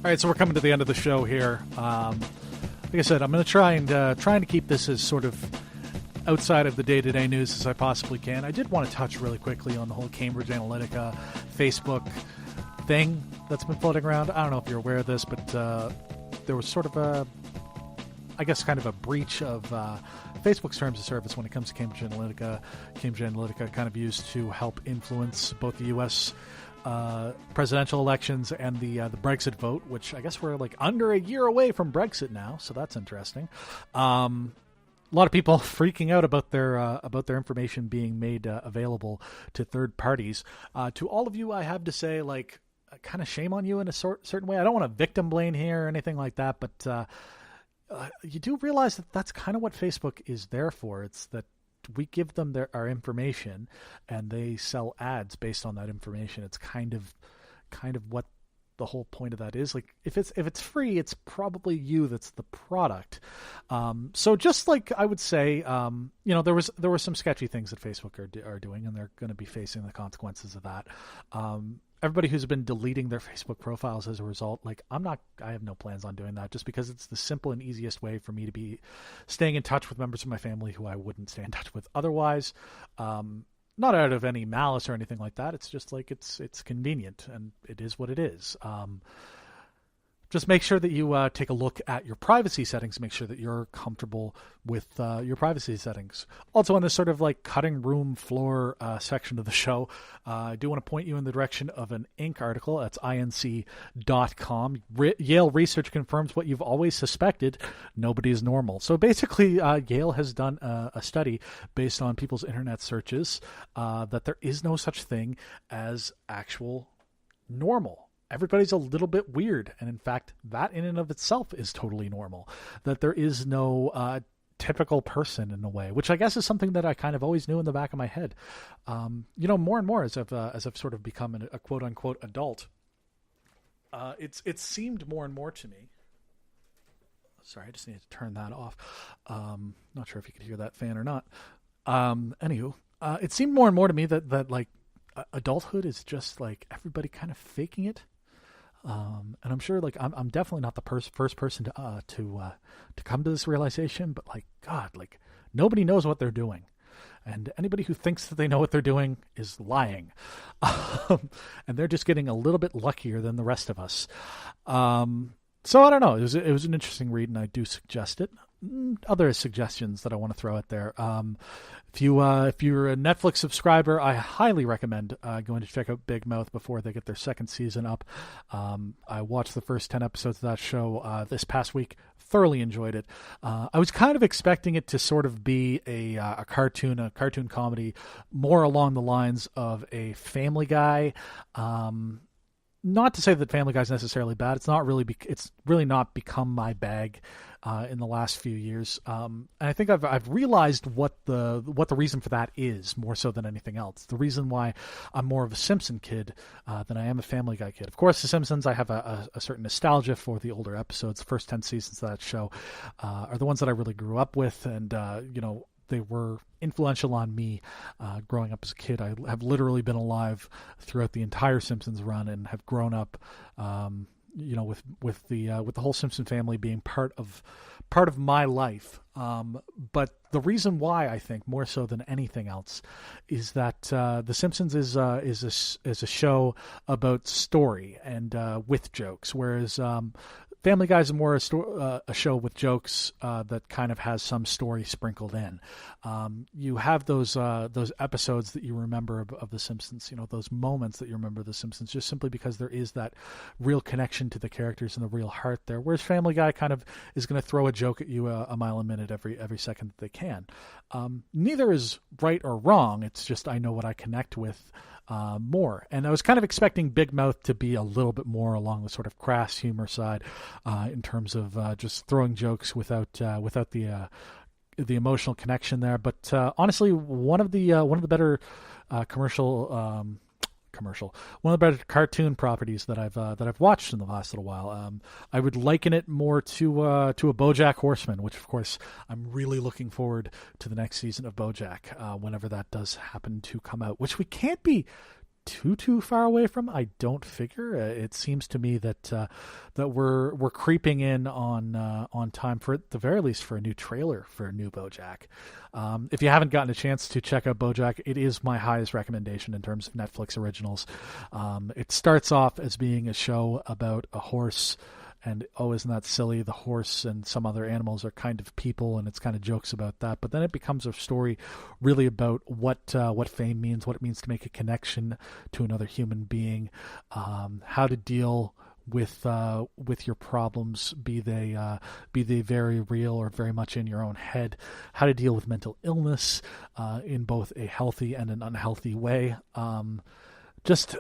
All right, so we're coming to the end of the show here. Like I said, I'm going to trying to keep this as sort of outside of the day-to-day news as I possibly can. I did want to touch really quickly on the whole Cambridge Analytica Facebook thing that's been floating around. I don't know if you're aware of this, but there was sort of kind of a breach of Facebook's terms of service when it comes to Cambridge Analytica. Cambridge Analytica kind of used to help influence both the U.S. Presidential elections and the Brexit vote, which I guess we're like under a year away from Brexit now, so that's interesting. A lot of people freaking out about their information being made available to third parties. To all of you, I have to say, like, kind of shame on you in a certain way. I don't want to victim blame here or anything like that, but you do realize that that's kind of what Facebook is there for. It's that we give them our information and they sell ads based on that information. It's kind of what the whole point of that is. Like, if it's free, it's probably you that's the product. So just like I would say, there were some sketchy things that Facebook are doing, and they're going to be facing the consequences of that. Everybody who's been deleting their Facebook profiles as a result, like, I have no plans on doing that, just because it's the simple and easiest way for me to be staying in touch with members of my family who I wouldn't stay in touch with otherwise. Not out of any malice or anything like that. It's just like, it's convenient, and it is what it is. Just make sure that you take a look at your privacy settings. Make sure that you're comfortable with your privacy settings. Also, on this sort of like cutting room floor section of the show, I do want to point you in the direction of an Inc. article. That's inc.com. Yale research confirms what you've always suspected: nobody is normal. So basically, Yale has done a study based on people's internet searches that there is no such thing as actual normal. Everybody's a little bit weird, and in fact, that in and of itself is totally normal. That there is no typical person in a way, which I guess is something that I kind of always knew in the back of my head. More and more as I've sort of become a quote unquote adult, it's seemed more and more to me. Sorry, I just need to turn that off. Not sure if you could hear that fan or not. Anywho, it seemed more and more to me that like adulthood is just like everybody kind of faking it. And I'm sure, like, I'm definitely not the first person to come to this realization, but like, God, like, nobody knows what they're doing, and anybody who thinks that they know what they're doing is lying. And they're just getting a little bit luckier than the rest of us. So I don't know. It was an interesting read, and I do suggest it. Other suggestions that I want to throw out there. If you're a Netflix subscriber, I highly recommend going to check out Big Mouth before they get their second season up. I watched the first 10 episodes of that show this past week. Thoroughly enjoyed it. I was kind of expecting it to sort of be a cartoon comedy, more along the lines of a Family Guy. Not to say that Family Guy is necessarily bad. It's really not become my bag in the last few years. And I think I've realized what the reason for that is, more so than anything else. The reason why I'm more of a Simpson kid than I am a Family Guy kid. Of course, The Simpsons, I have a certain nostalgia for the older episodes. The first 10 seasons of that show are the ones that I really grew up with, and they were influential on me growing up as a kid. I have literally been alive throughout the entire Simpsons run, and have grown up, with the whole Simpson family being part of my life. But the reason why, I think more so than anything else, is that The Simpsons is a show about story and with jokes, whereas Family Guy is more a show with jokes that kind of has some story sprinkled in. You have those episodes that you remember of The Simpsons, those moments that you remember of The Simpsons, just simply because there is that real connection to the characters and the real heart there. Whereas Family Guy kind of is going to throw a joke at you a mile a minute every second that they can. Neither is right or wrong. It's just I know what I connect with more. And I was kind of expecting Big Mouth to be a little bit more along the sort of crass humor side, in terms of just throwing jokes without the emotional connection there. But honestly, one of the better one of the better cartoon properties that I've watched in the last little while. I would liken it more to a BoJack Horseman, which of course I'm really looking forward to the next season of BoJack, whenever that does happen to come out, which we can't be too far away from. I don't figure. It seems to me that that we're creeping in on time, for at the very least, for a new trailer for a new BoJack. If you haven't gotten a chance to check out BoJack, it is my highest recommendation in terms of Netflix originals. It starts off as being a show about a horse. And, oh, isn't that silly? The horse and some other animals are kind of people, and it's kind of jokes about that. But then it becomes a story really about what fame means, what it means to make a connection to another human being, how to deal with your problems, be they very real or very much in your own head, how to deal with mental illness in both a healthy and an unhealthy way. Just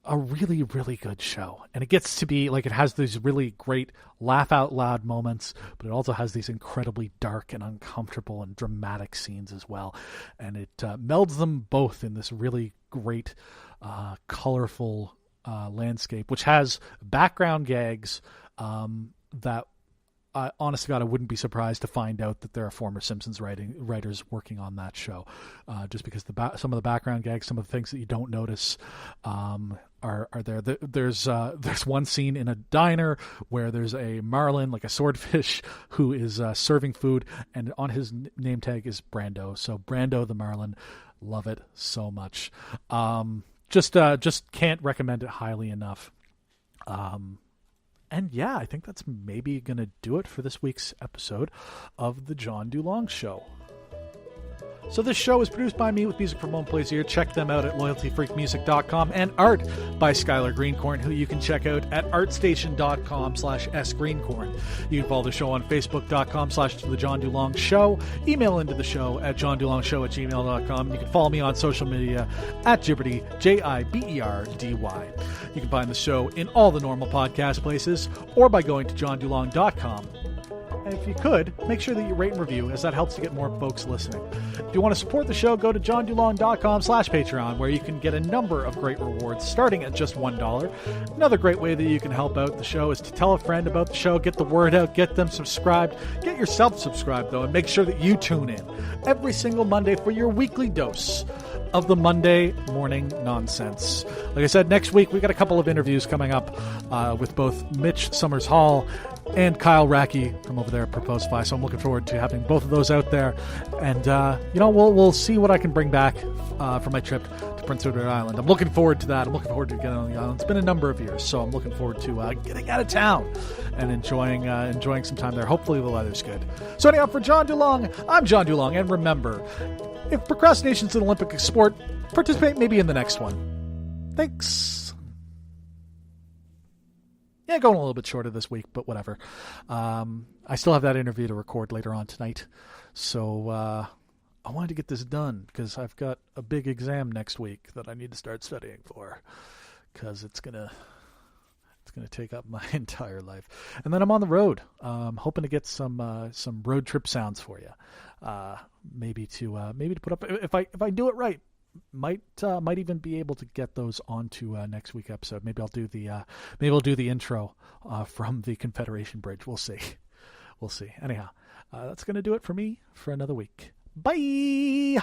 a really, really good show. And it gets to be like, it has these really great laugh out loud moments, but it also has these incredibly dark and uncomfortable and dramatic scenes as well. And it melds them both in this really great, colorful landscape, which has background gags that, honest to God, I wouldn't be surprised to find out that there are former Simpsons writers working on that show, just because some of the background gags, some of the things that you don't notice are there. There's one scene in a diner where there's a marlin, like a swordfish, who is serving food, and on his name tag is Brando. So Brando the Marlin, love it so much. Just can't recommend it highly enough. And yeah, I think that's maybe going to do it for this week's episode of The John DuLong Show. So this show is produced by me with music from One Place Here. Check them out at loyaltyfreakmusic.com, and art by Skylar Greencorn, who you can check out at artstation.com/sgreencorn. You can follow the show on facebook.com/The John DuLong Show. Email into the show at johndulongshow@gmail.com. You can follow me on social media at Jibberdy, Jiberdy. You can find the show in all the normal podcast places, or by going to johndulong.com. And if you could, make sure that you rate and review, as that helps to get more folks listening. If you want to support the show, go to johndulong.com/Patreon, where you can get a number of great rewards, starting at just $1. Another great way that you can help out the show is to tell a friend about the show, get the word out, get them subscribed. Get yourself subscribed, though, and make sure that you tune in every single Monday for your weekly dose of the Monday morning nonsense. Like I said, next week we got a couple of interviews coming up with both Mitch Summers Hall and Kyle Racky from over there at Proposify. So I'm looking forward to having both of those out there. And, we'll see what I can bring back for my trip to Prince Edward Island. I'm looking forward to that. I'm looking forward to getting on the island. It's been a number of years, so I'm looking forward to getting out of town and enjoying some time there. Hopefully the weather's good. So anyhow, for John DuLong, I'm John DuLong. And remember, if procrastination's an Olympic sport, participate maybe in the next one. Thanks. Yeah, going a little bit shorter this week, but whatever. I still have that interview to record later on tonight. So I wanted to get this done because I've got a big exam next week that I need to start studying for, because it's gonna take up my entire life. And then I'm on the road. Hoping to get some road trip sounds for you. Maybe to put up, if I do it right, might even be able to get those onto next week's episode. Maybe I'll do the intro from the Confederation Bridge. We'll see. Anyhow, that's gonna do it for me for another week. Bye.